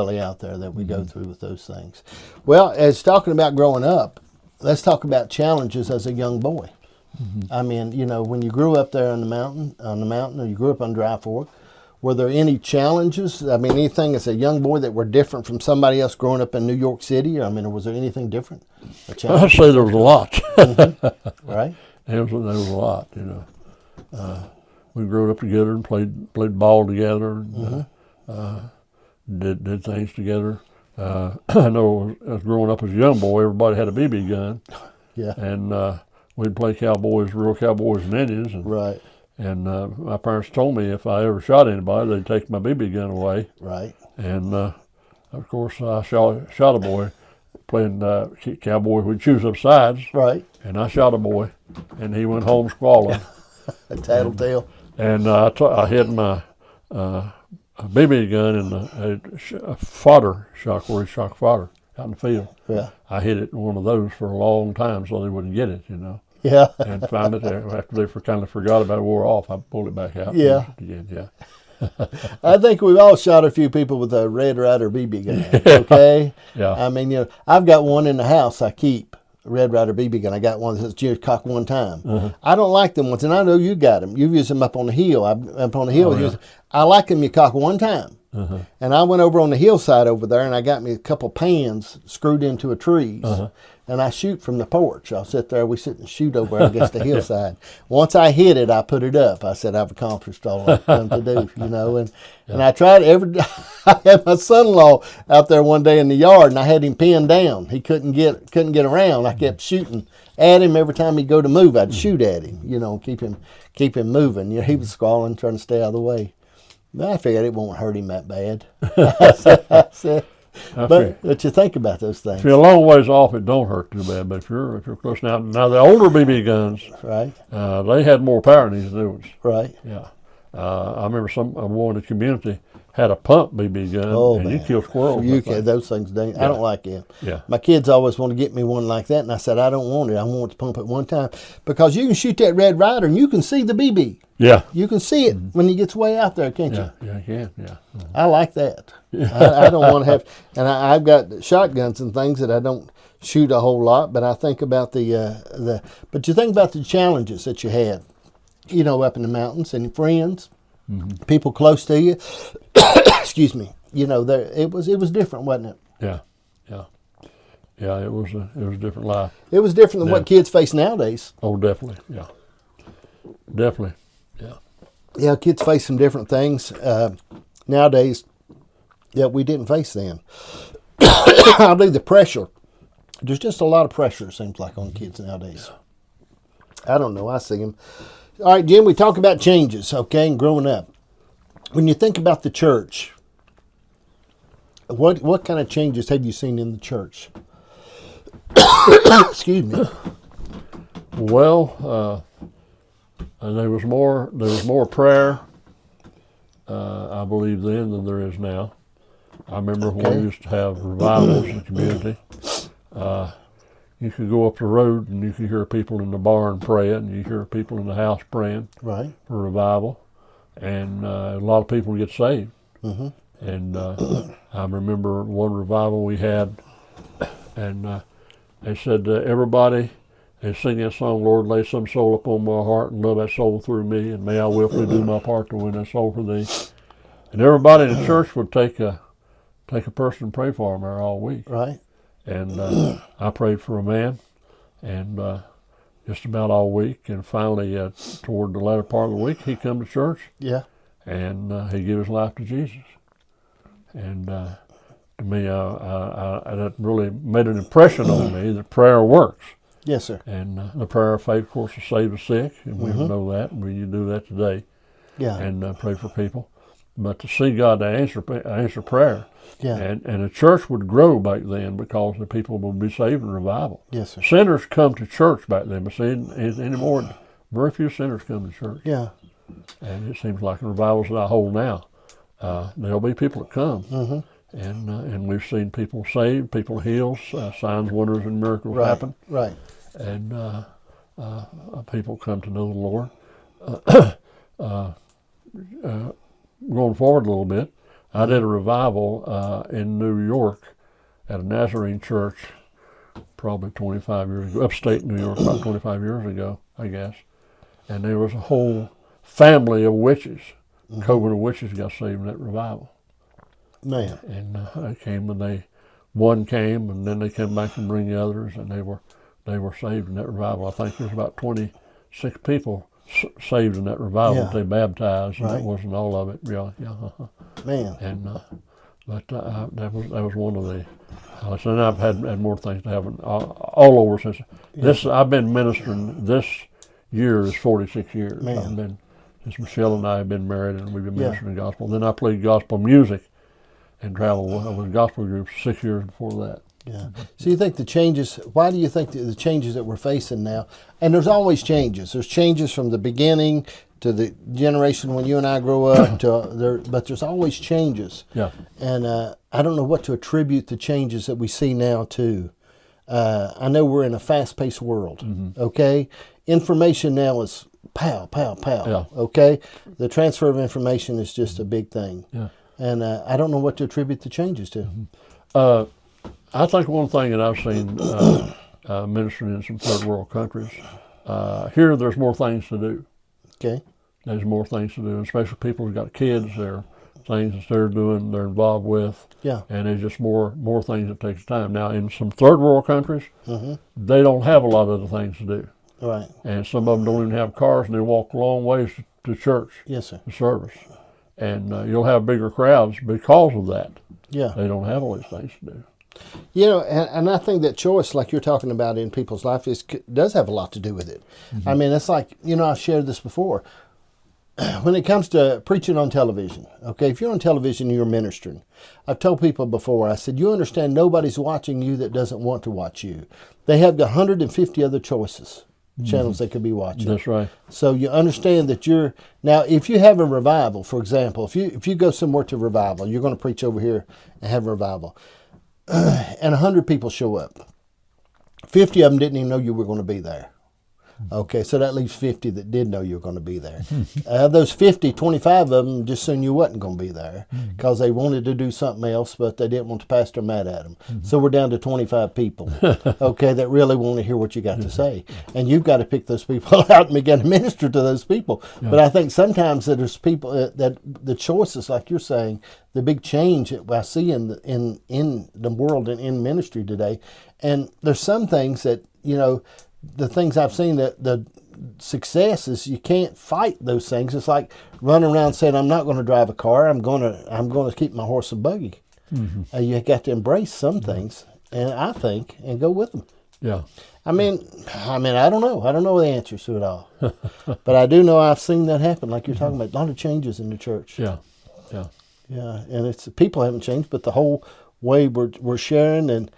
really out there that we go through with those things. Well, as talking about growing up, let's talk about challenges as a young boy. I mean, you know, when you grew up there on the mountain, or you grew up on Dry Fork, were there any challenges? I mean, anything as a young boy that were different from somebody else growing up in New York City? I mean, was there anything different? I'd say there was a lot. Right? There was a lot, you know. We grew up together and played ball together, and did things together. I know as growing up as a young boy, everybody had a BB gun. Yeah. And we'd play real cowboys and Indians. And, right. And my parents told me if I ever shot anybody, they'd take my BB gun away. Right. And of course, I shot a boy playing cowboy. We'd choose up sides. Right. And I shot a boy, and he went home squalling. A tattletale. And I hid my BB gun in a fodder shock where he shot fodder out in the field. Yeah. I hid it in one of those for a long time so they wouldn't get it, you know. Yeah. And found it there after they kind of forgot about it, wore off. I pulled it back out. Yeah. Again, yeah. I think we've all shot a few people with a Red Ryder BB gun. Okay. Yeah. I mean, you know, I've got one in the house I keep. Red Ryder BB gun. I got one that says "Just cock one time." I don't like them ones, and I know you got them. You've used them up on the hill. Up on the hill. Oh, yeah. I like them. You cock one time. And I went over on the hillside over there, and I got me a couple pans screwed into a trees, and I shoot from the porch. I'll sit there. We sit and shoot over against the hillside. Once I hit it, I put it up. I said I've accomplished all I've come to do, you know. And I tried I had my son-in-law out there one day in the yard, and I had him pinned down. He couldn't get around. I kept shooting at him every time he'd go to move. I'd shoot at him, you know, keep him moving. You know, he was squalling, trying to stay out of the way. But I figured it won't hurt him that bad. I said, but you think about those things. If you're a long ways off, it don't hurt too bad. But if you're close now the older BB guns, right? They had more power than these new ones. Right. Yeah. I remember one in the community had a pump BB gun, and you kill squirrels. Those things, I don't like them. Yeah. My kids always want to get me one like that, and I said I don't want it. I want to pump it one time because you can shoot that Red Ryder and you can see the BB. Yeah. You can see it when he gets way out there, can't you? Yeah, you can. Yeah. I like that. I don't want to have, and I've got shotguns and things that I don't shoot a whole lot, but I think about but you think about the challenges that you had, you know, up in the mountains and friends, people close to you. Excuse me. You know, it was different, wasn't it? Yeah. It was a different life. It was different than what kids face nowadays. Oh, definitely. Yeah. Definitely. Yeah. Yeah, kids face some different things nowadays that we didn't face then. I'll do the pressure. There's just a lot of pressure, it seems like, on kids nowadays. I don't know. I see them. All right, Jim, we talk about changes, okay, and growing up. When you think about the church, what kind of changes have you seen in the church? Excuse me. Well, there was more prayer, I believe then than there is now. I remember when we used to have revivals in the community. You could go up the road and you could hear people in the barn praying, and you hear people in the house praying for revival, and a lot of people get saved. And I remember one revival we had, and they said everybody. They sing that song, Lord, lay some soul upon my heart and love that soul through me, and may I willfully do my part to win that soul for thee. And everybody in the church would take a person and pray for them there all week. Right. And I prayed for a man, and just about all week. And finally, toward the latter part of the week, he come to church. Yeah. And he gave his life to Jesus. And to me, that really made an impression on me that prayer works. Yes, sir. And the prayer of faith, of course, will save the sick, and we know that, and we do that today. Yeah. And pray for people. But to see God to answer prayer, yeah. And the church would grow back then because the people would be saved in revival. Yes, sir. Sinners come to church back then, but see, anymore, very few sinners come to church. Yeah. And it seems like in revivals that I hold now, there'll be people that come. And we've seen people saved, people healed, signs, wonders, and miracles happen. Right. And people come to know the Lord. Going forward a little bit, I did a revival in New York at a Nazarene church probably 25 years ago, upstate New York, about 25 years ago, I guess. And there was a whole family of witches. Coven of witches got saved in that revival. Man. And one came, and then they came back and bring the others, and they were saved in that revival. I think there's about 26 people saved in that revival that they baptized, and that wasn't all of it, really. Man. And but that was one of the. And I've had more things to happen all over since this. I've been ministering. This year is 46 years. Man. Since Michelle and I have been married, and we've been ministering the gospel. Then I played gospel music and traveled with gospel groups 6 years before that. Yeah. So you think why do you think the changes that we're facing now, and there's always changes. There's changes from the beginning to the generation when you and I grow up, but there's always changes. Yeah. And I don't know what to attribute the changes that we see now to. I know we're in a fast-paced world, okay? Information now is pow, pow, pow, okay? The transfer of information is just a big thing. Yeah. And I don't know what to attribute the changes to. I think one thing that I've seen ministering in some third world countries, here there's more things to do. Okay. There's more things to do, and especially people who've got kids, there are things that they're doing, they're involved with. Yeah. And there's just more things that takes time. Now, in some third world countries, they don't have a lot of the things to do. Right. And some of them don't even have cars, and they walk long ways to church. Yes, sir. To service. And you'll have bigger crowds because of that. Yeah. They don't have all these things to do. You know, and I think that choice, like you're talking about in people's life, does have a lot to do with it. I mean, it's like, I've shared this before. When it comes to preaching on television, okay, if you're on television and you're ministering, I've told people before, I said, you understand nobody's watching you that doesn't want to watch you. They have 150 other channels they could be watching. That's right. So you understand that now if you have a revival, for example, if you go somewhere to revival, you're going to preach over here and have a revival, and 100 people show up. 50 of them didn't even know you were going to be there. Okay, so that leaves 50 that did know you were going to be there. Those 50, 25 of them just soon you wasn't going to be there because they wanted to do something else, but they didn't want the pastor mad at them. So we're down to 25 people, okay, that really want to hear what you got to say. And you've got to pick those people out and begin to minister to those people. But I think sometimes that there's people that the choices, like you're saying, the big change that I see in the world and in ministry today, and there's some things that, the things I've seen, that the success is you can't fight those things. It's like running around saying, I'm not going to drive a car. I'm going to keep my horse and buggy. You got to embrace some things, and I think, and go with them. Yeah. I mean, I don't know. I don't know the answers to it all. But I do know I've seen that happen, like you're talking about, a lot of changes in the church. Yeah. Yeah. Yeah, and it's people haven't changed, but the whole way we're sharing, and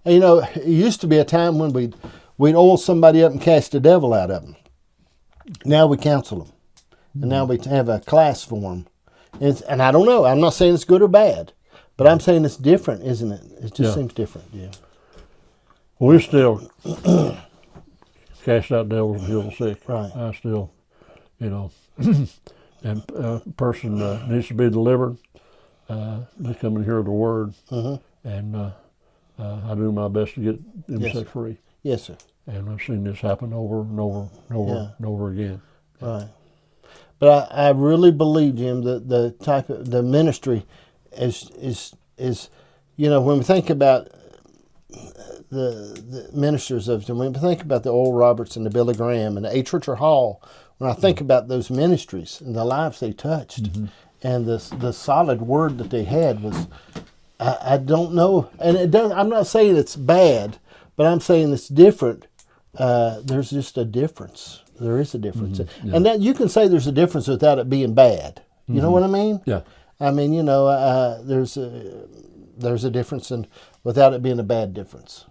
it used to be a time when we'd oil somebody up and cast the devil out of them. Now we counsel them, and now we have a class for them. And I don't know. I'm not saying it's good or bad, but I'm saying it's different, isn't it? It just seems different. Yeah. We still cast out devils and heal the sick. Right. I still, and a person needs to be delivered. They come and hear the word, and I do my best to get them set free. Yes, sir. And I've seen this happen over and over and over and over again. Right. But I really believe, Jim, that the type of the ministry is when we think about the ministers when we think about the Oral Roberts and the Billy Graham and the A. Church Hall, when I think about those ministries and the lives they touched and the solid word that they had was, I don't know, and it doesn't. I'm not saying it's bad, but I'm saying it's different. There's just a difference. There is a difference, and that you can say there's a difference without it being bad. You know what I mean? Yeah. I mean, there's a difference, and without it being a bad difference.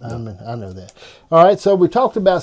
I mean, I know that. All right, so we talked about